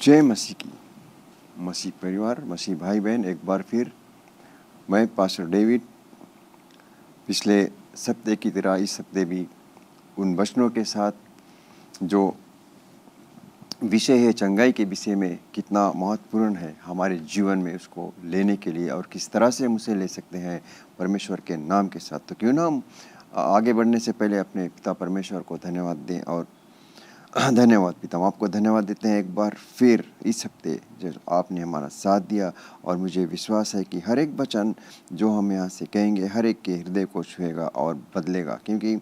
जय मसीह की। मसीह परिवार, मसीह भाई बहन, एक बार फिर मैं पास्टर डेविड पिछले सप्ते की तरह इस सप्ते भी उन वचनों के साथ जो विषय है चंगाई के विषय में कितना महत्वपूर्ण है हमारे जीवन में उसको लेने के लिए और किस तरह से हम उसे ले सकते हैं परमेश्वर के नाम के साथ। तो क्यों ना हम आगे बढ़ने से पहले अपने पिता परमेश्वर को धन्यवाद दें। और धन्यवाद पिता, हम आपको धन्यवाद देते हैं एक बार फिर इस हफ्ते जो आपने हमारा साथ दिया। और मुझे विश्वास है कि हर एक वचन जो हम यहाँ से कहेंगे हर एक के हृदय को छुएगा और बदलेगा, क्योंकि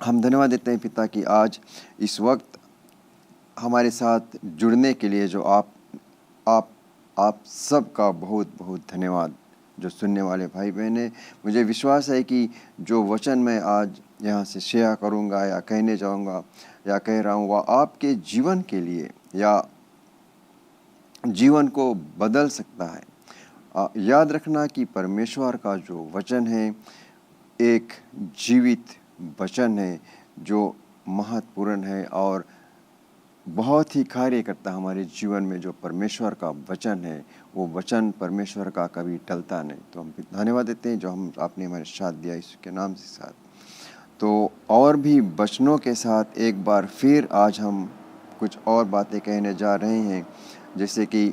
हम धन्यवाद देते हैं पिता कि आज इस वक्त हमारे साथ जुड़ने के लिए जो आप सबका बहुत बहुत धन्यवाद। जो सुनने वाले भाई बहन हैं, मुझे विश्वास है कि जो वचन मैं आज यहाँ से शेयर करूँगा या कहने जाऊँगा या कह रहा हूँ वह आपके जीवन के लिए या जीवन को बदल सकता है। याद रखना कि परमेश्वर का जो वचन है एक जीवित वचन है जो महत्वपूर्ण है और बहुत ही कार्य करता है हमारे जीवन में। जो परमेश्वर का वचन है वो वचन परमेश्वर का कभी टलता नहीं। तो हम धन्यवाद देते हैं जो आपने हमारे साथ दिया यीशु के नाम से साथ। तो और भी वचनों के साथ एक बार फिर आज हम कुछ और बातें कहने जा रहे हैं, जैसे कि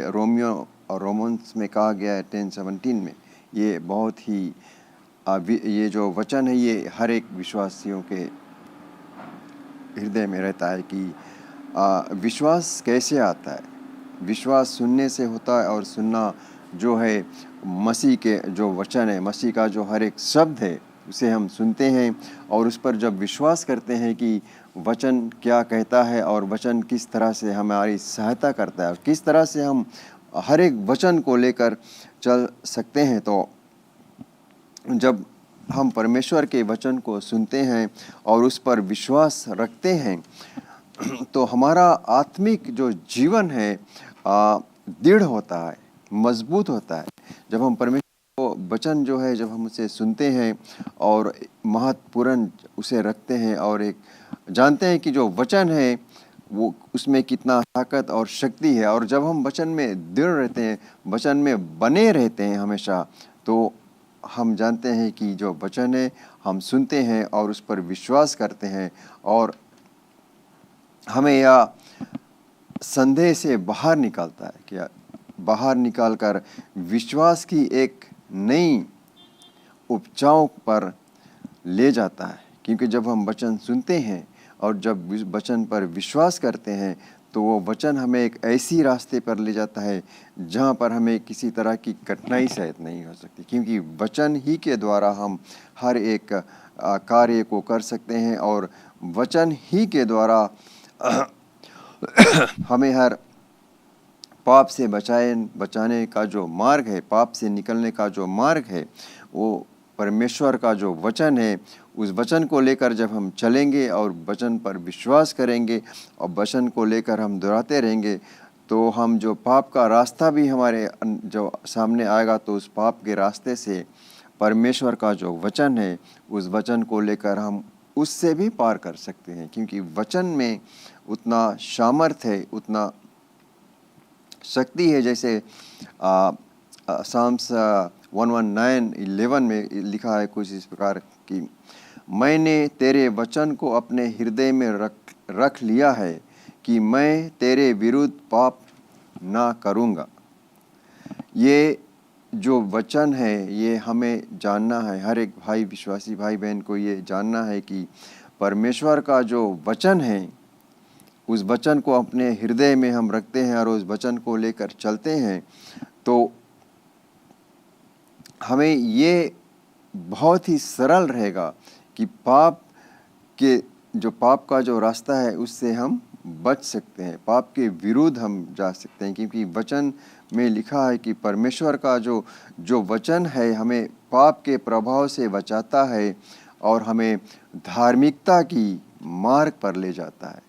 रोमियो और रोमन्स में कहा गया है 10:17 में। ये बहुत ही ये जो वचन है ये हर एक विश्वासियों के हृदय में रहता है कि विश्वास कैसे आता है। विश्वास सुनने से होता है और सुनना जो है मसीह के जो वचन है, मसीह का जो हर एक शब्द है उसे हम सुनते हैं और उस पर जब विश्वास करते हैं कि वचन क्या कहता है और वचन किस तरह से हमारी सहायता करता है और किस तरह से हम हर एक वचन को लेकर चल सकते हैं। तो जब हम परमेश्वर के वचन को सुनते हैं और उस पर विश्वास रखते हैं तो हमारा आत्मिक जो जीवन है दृढ़ होता है, मजबूत होता है। जब हम परमेश्वर को वचन जो है जब हम उसे सुनते हैं और महत्वपूर्ण उसे रखते हैं और एक जानते हैं कि जो वचन है वो उसमें कितना ताकत और शक्ति है, और जब हम वचन में दृढ़ रहते हैं, वचन में बने रहते हैं हमेशा, तो हम जानते हैं कि जो वचन है हम सुनते हैं और उस पर विश्वास करते हैं और हमें यह संदेह से बाहर निकालता है कि बाहर निकालकर विश्वास की एक नई उपजाऊ पर ले जाता है। क्योंकि जब हम वचन सुनते हैं और जब वचन पर विश्वास करते हैं तो वो वचन हमें एक ऐसी रास्ते पर ले जाता है जहाँ पर हमें किसी तरह की कठिनाई शायद नहीं हो सकती, क्योंकि वचन ही के द्वारा हम हर एक कार्य को कर सकते हैं और वचन ही के द्वारा हमें हर पाप से बचाने का जो मार्ग है, पाप से निकलने का जो मार्ग है, वो परमेश्वर का जो वचन है उस वचन को लेकर जब हम चलेंगे और वचन पर विश्वास करेंगे और वचन को लेकर हम दोहराते रहेंगे तो हम जो पाप का रास्ता भी हमारे जो सामने आएगा तो उस पाप के रास्ते से परमेश्वर का जो वचन है उस वचन को लेकर हम उससे भी पार कर सकते हैं। क्योंकि वचन में उतना सामर्थ है, उतना शक्ति है। जैसे साम्स 119:11 में लिखा है कुछ इस प्रकार कि मैंने तेरे वचन को अपने हृदय में रख लिया है कि मैं तेरे विरुद्ध पाप ना करूँगा। ये जो वचन है ये हमें जानना है, हर एक भाई विश्वासी भाई बहन को ये जानना है कि परमेश्वर का जो वचन है उस वचन को अपने हृदय में हम रखते हैं और उस वचन को लेकर चलते हैं तो हमें ये बहुत ही सरल रहेगा कि पाप का जो रास्ता है उससे हम बच सकते हैं, पाप के विरुद्ध हम जा सकते हैं। क्योंकि वचन में लिखा है कि परमेश्वर का जो वचन है हमें पाप के प्रभाव से बचाता है और हमें धार्मिकता की मार्ग पर ले जाता है।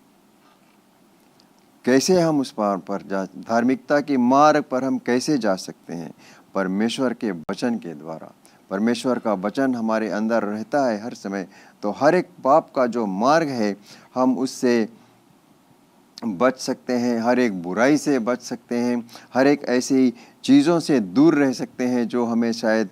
कैसे हम उस पार पर धार्मिकता के मार्ग पर हम कैसे जा सकते हैं? परमेश्वर के वचन के द्वारा, परमेश्वर का वचन हमारे अंदर रहता है हर समय, तो हर एक पाप का जो मार्ग है हम उससे बच सकते हैं, हर एक बुराई से बच सकते हैं, हर एक ऐसी चीज़ों से दूर रह सकते हैं जो हमें शायद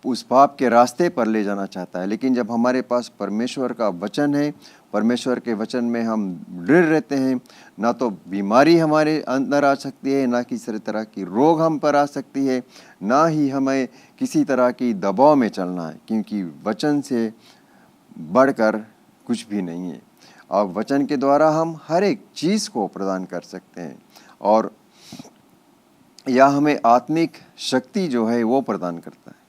उस पाप के रास्ते पर ले जाना चाहता है। लेकिन जब हमारे पास परमेश्वर का वचन है, परमेश्वर के वचन में हम दृढ़ रहते हैं, ना तो बीमारी हमारे अंदर आ सकती है, ना किसी तरह की रोग हम पर आ सकती है, ना ही हमें किसी तरह की दबाव में चलना है, क्योंकि वचन से बढ़कर कुछ भी नहीं है। और वचन के द्वारा हम हर एक चीज़ को प्रदान कर सकते हैं, और यह हमें आत्मिक शक्ति जो है वो प्रदान करता है।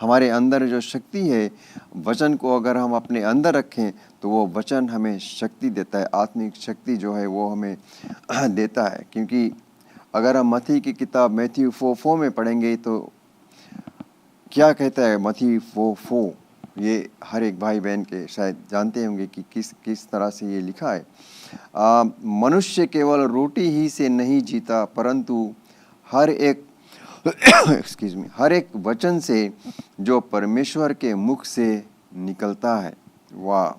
हमारे अंदर जो शक्ति है, वचन को अगर हम अपने अंदर रखें तो वो वचन हमें शक्ति देता है, आत्मिक शक्ति जो है वो हमें देता है। क्योंकि अगर हम मत्ती की किताब मैथ्यू 4:4 में पढ़ेंगे तो क्या कहता है मत्ती 4:4, ये हर एक भाई बहन के शायद जानते होंगे कि किस तरह से ये लिखा है। मनुष्य केवल रोटी ही से नहीं जीता, परंतु हर एक हर एक वचन से जो परमेश्वर के मुख से निकलता है। वाह,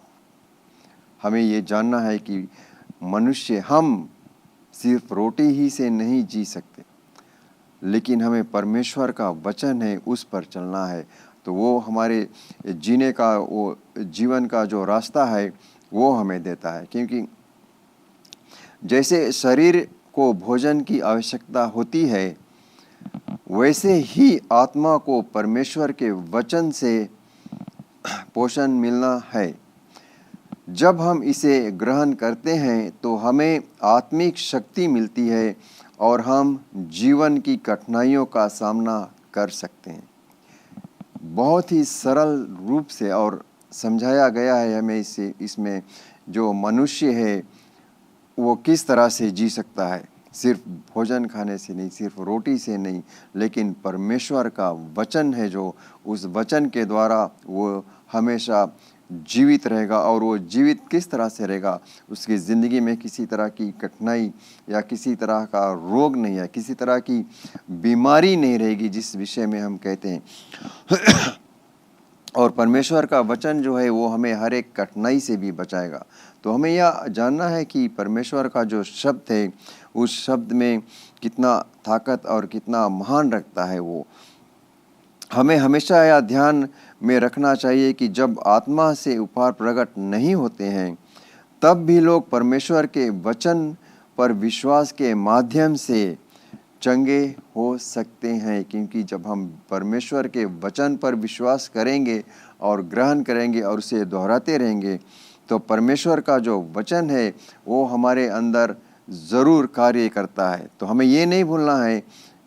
हमें ये जानना है कि मनुष्य, हम सिर्फ रोटी ही से नहीं जी सकते, लेकिन हमें परमेश्वर का वचन है उस पर चलना है, तो वो हमारे जीने का, वो जीवन का जो रास्ता है वो हमें देता है। क्योंकि जैसे शरीर को भोजन की आवश्यकता होती है, वैसे ही आत्मा को परमेश्वर के वचन से पोषण मिलना है। जब हम इसे ग्रहण करते हैं तो हमें आत्मिक शक्ति मिलती है और हम जीवन की कठिनाइयों का सामना कर सकते हैं। बहुत ही सरल रूप से और समझाया गया है हमें इसमें जो मनुष्य है वो किस तरह से जी सकता है, सिर्फ भोजन खाने से नहीं, सिर्फ रोटी से नहीं, लेकिन परमेश्वर का वचन है जो, उस वचन के द्वारा वो हमेशा जीवित रहेगा। और वो जीवित किस तरह से रहेगा, उसकी ज़िंदगी में किसी तरह की कठिनाई या किसी तरह का रोग नहीं है, किसी तरह की बीमारी नहीं रहेगी जिस विषय में हम कहते हैं। और परमेश्वर का वचन जो है वो हमें हर एक कठिनाई से भी बचाएगा। तो हमें यह जानना है कि परमेश्वर का जो शब्द है उस शब्द में कितना ताकत और कितना महान रखता है। वो हमें हमेशा यह ध्यान में रखना चाहिए कि जब आत्मा से उपहार प्रकट नहीं होते हैं तब भी लोग परमेश्वर के वचन पर विश्वास के माध्यम से चंगे हो सकते हैं। क्योंकि जब हम परमेश्वर के वचन पर विश्वास करेंगे और ग्रहण करेंगे और उसे दोहराते रहेंगे तो परमेश्वर का जो वचन है वो हमारे अंदर ज़रूर कार्य करता है। तो हमें ये नहीं भूलना है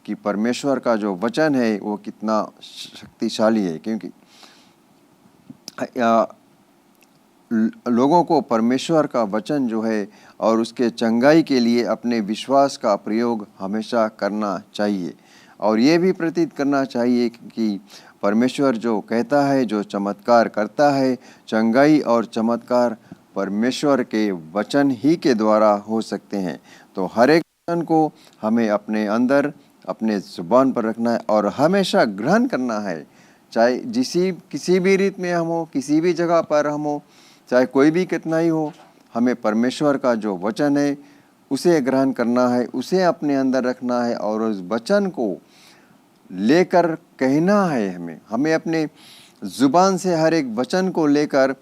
कि परमेश्वर का जो वचन है वो कितना शक्तिशाली है। क्योंकि लोगों को परमेश्वर का वचन जो है और उसके चंगाई के लिए अपने विश्वास का प्रयोग हमेशा करना चाहिए, और ये भी प्रतीत करना चाहिए कि परमेश्वर जो कहता है, जो चमत्कार करता है, चंगाई और चमत्कार परमेश्वर के वचन ही के द्वारा हो सकते हैं। तो हर एक वचन को हमें अपने अंदर, अपने ज़ुबान पर रखना है और हमेशा ग्रहण करना है, चाहे किसी भी रीत में हम हो, किसी भी जगह पर हम हो, चाहे कोई भी कठिनाई हो, हमें परमेश्वर का जो वचन है उसे ग्रहण करना है, उसे अपने अंदर रखना है और उस वचन को लेकर कहना है। हमें अपने ज़ुबान से हर एक वचन को लेकर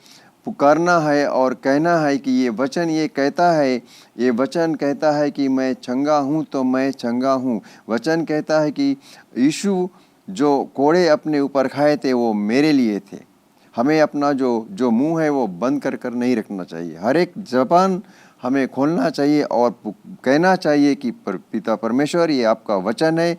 पुकारना है और कहना है कि ये वचन ये कहता है, ये वचन कहता है कि मैं चंगा हूँ तो मैं चंगा हूँ। वचन कहता है कि यीशु जो कोड़े अपने ऊपर खाए थे वो मेरे लिए थे। हमें अपना जो मुंह है वो बंद कर नहीं रखना चाहिए, हर एक ज़बान हमें खोलना चाहिए और कहना चाहिए कि पिता परमेश्वर ये आपका वचन है,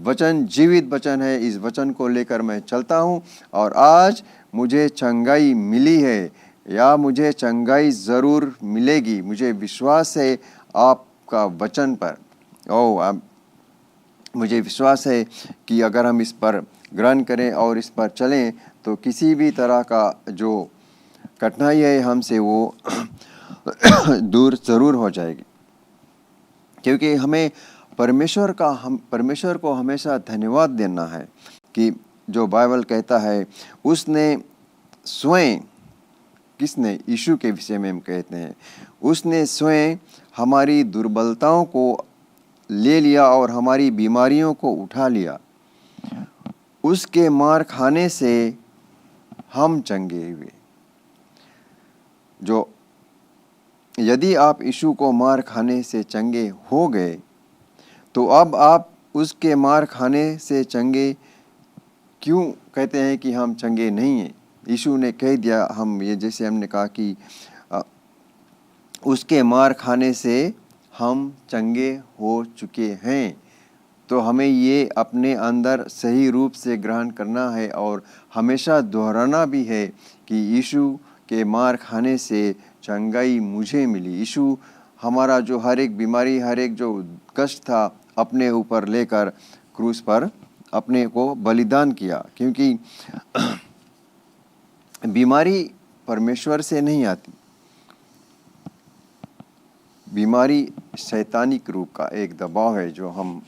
वचन जीवित वचन है, इस वचन को लेकर मैं चलता हूँ और आज मुझे चंगाई मिली है या मुझे चंगाई ज़रूर मिलेगी। मुझे विश्वास है आपका वचन पर। मुझे विश्वास है कि अगर हम इस पर ग्रहण करें और इस पर चलें तो किसी भी तरह का जो कठिनाई है हमसे वो दूर ज़रूर हो जाएगी। क्योंकि हमें परमेश्वर को हमेशा धन्यवाद देना है कि जो बाइबल कहता है, उसने स्वयं, किसने? यीशु के विषय में हम कहते हैं, उसने स्वयं हमारी दुर्बलताओं को ले लिया और हमारी बीमारियों को उठा लिया। उसके मार खाने से हम चंगे हुए। जो यदि आप यीशु को मार खाने से चंगे हो गए, तो अब आप उसके मार खाने से चंगे क्यों कहते हैं कि हम चंगे नहीं हैं? यीशु ने कह दिया, हम ये जैसे हमने कहा कि उसके मार खाने से हम चंगे हो चुके हैं। तो हमें ये अपने अंदर सही रूप से ग्रहण करना है और हमेशा दोहराना भी है कि यीशु के मार खाने से चंगाई मुझे मिली। यीशु हमारा जो हर एक बीमारी, हर एक जो कष्ट था, अपने ऊपर लेकर क्रूस पर अपने को बलिदान किया, क्योंकि बीमारी परमेश्वर से नहीं आती। बीमारी शैतानिक रूप का एक दबाव है जो हम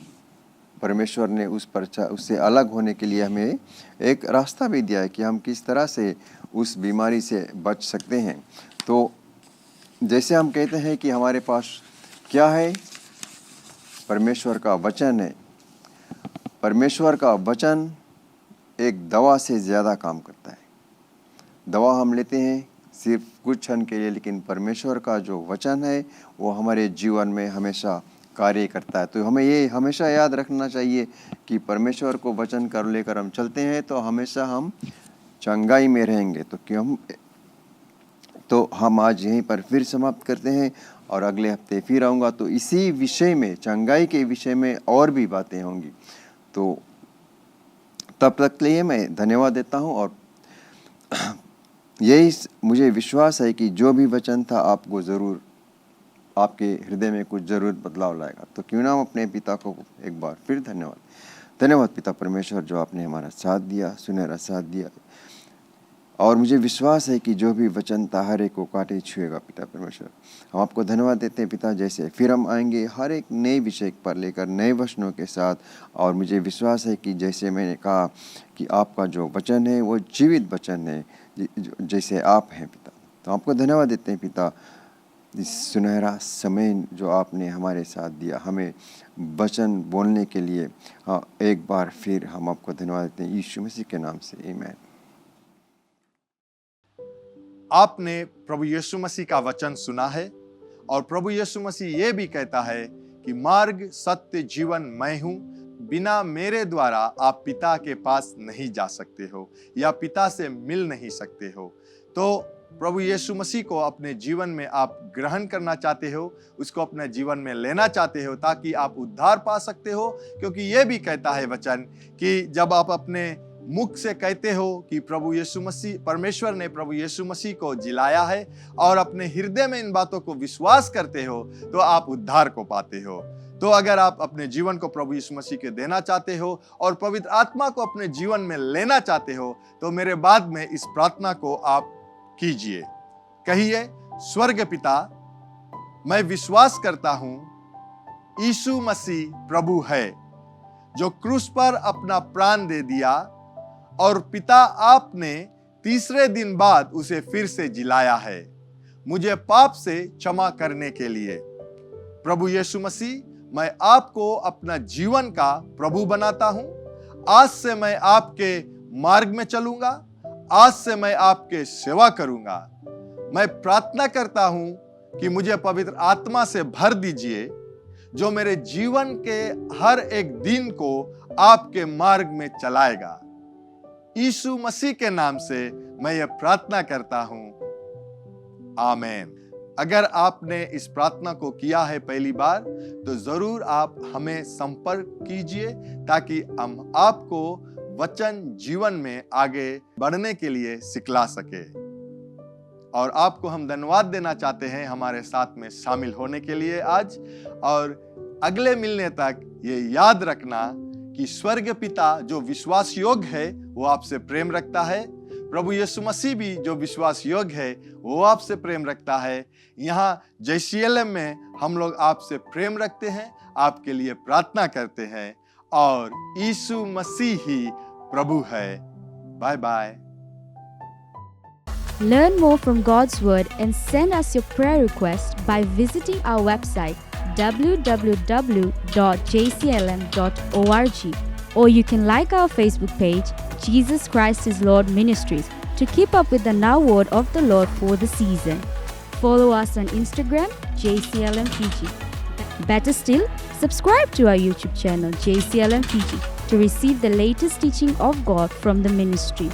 परमेश्वर ने उससे अलग होने के लिए हमें एक रास्ता भी दिया है कि हम किस तरह से उस बीमारी से बच सकते हैं। तो जैसे हम कहते हैं कि हमारे पास क्या है? परमेश्वर का वचन है। परमेश्वर का वचन एक दवा से ज़्यादा काम करता है। दवा हम लेते हैं सिर्फ कुछ क्षण के लिए, लेकिन परमेश्वर का जो वचन है वो हमारे जीवन में हमेशा कार्य करता है। तो हमें ये हमेशा याद रखना चाहिए कि परमेश्वर को वचन कर लेकर हम चलते हैं तो हमेशा हम चंगाई में रहेंगे। तो हम आज यहीं पर फिर समाप्त करते हैं और अगले हफ्ते फिर आऊँगा, तो इसी विषय में, चंगाई के विषय में और भी बातें होंगी। तो तब तक के लिए मैं धन्यवाद देता हूँ और यही मुझे विश्वास है कि जो भी वचन था आपको ज़रूर, आपके हृदय में कुछ ज़रूर बदलाव लाएगा। तो क्यों ना हम अपने पिता को एक बार फिर धन्यवाद पिता परमेश्वर, जो आपने हमारा साथ दिया, सुनहरा साथ दिया। और मुझे विश्वास है कि जो भी वचन था हर एक को काटे छुएगा पिता परमेश्वर। हम आपको धन्यवाद देते हैं पिता, जैसे फिर हम आएंगे हर एक नए विषय पर लेकर नए वचनों के साथ। और मुझे विश्वास है कि जैसे मैंने कहा कि आपका जो वचन है वो जीवित वचन है, जैसे आप हैं पिता। तो आपको धन्यवाद देते हैं पिता, इस सुनहरा समय जो आपने हमारे साथ दिया, हमें वचन बोलने के लिए। हाँ, एक बार फिर हम आपको धन्यवाद देते हैं यीशु मसीह के नाम से, आमीन। आपने प्रभु यीशु मसीह का वचन सुना है और प्रभु यीशु मसीह ये भी कहता है कि मार्ग, सत्य, जीवन मैं हूं, बिना मेरे द्वारा आप पिता के पास नहीं जा सकते हो या पिता से मिल नहीं सकते हो। तो प्रभु यीशु मसीह को अपने जीवन में आप ग्रहण करना चाहते हो, उसको अपने जीवन में लेना चाहते हो ताकि आप उद्धार पा सकते हो। क्योंकि ये भी कहता है वचन कि जब आप अपने मुख से कहते हो कि प्रभु यीशु मसीह, परमेश्वर ने प्रभु यीशु मसीह को जिलाया है और अपने हृदय में इन बातों को विश्वास करते हो तो आप उद्धार को पाते हो। तो अगर आप अपने जीवन को प्रभु यीशु मसीह के देना चाहते हो और पवित्र आत्मा को अपने जीवन में लेना चाहते हो तो मेरे बाद में इस प्रार्थना को आप कीजिए। कहिए, स्वर्ग पिता, मैं विश्वास करता हूं यीशु मसीह प्रभु है, जो क्रूस पर अपना प्राण दे दिया और पिता आपने तीसरे दिन बाद उसे फिर से जिलाया है मुझे पाप से क्षमा करने के लिए। प्रभु यीशु मसीह, मैं आपको अपना जीवन का प्रभु बनाता हूं। आज से मैं आपके मार्ग में चलूंगा, आज से मैं आपके सेवा करूंगा। मैं प्रार्थना करता हूं कि मुझे पवित्र आत्मा से भर दीजिए, जो मेरे जीवन के हर एक दिन को आपके मार्ग में चलाएगा। यीशु मसीह के नाम से मैं ये प्रार्थना करता हूं, आमीन। अगर आपने इस प्रार्थना को किया है पहली बार तो जरूर आप हमें संपर्क कीजिए ताकि हम आपको वचन जीवन में आगे बढ़ने के लिए सिखला सके। और आपको हम धन्यवाद देना चाहते हैं हमारे साथ में शामिल होने के लिए आज। और अगले मिलने तक ये याद रखना कि स्वर्ग पिता जो विश्वास योग्य है वो आपसे प्रेम रखता है। प्रभु यीशु मसीह भी जो विश्वास योग्य है वो आपसे प्रेम रखता है। यहाँ JCLM में हम लोग आपसे प्रेम रखते हैं, आपके लिए प्रार्थना करते हैं और यीशु मसीह ही प्रभु है। Bye bye. Learn more from God's Word and send us your prayer requests by visiting our website www.jclm.org, or you can like our Facebook page, Jesus Christ is Lord Ministries, to keep up with the Now Word of the Lord for the season. Follow us on Instagram, JCLM Fiji. Better still, subscribe to our YouTube channel, JCLM Fiji, to receive the latest teaching of God from the ministry.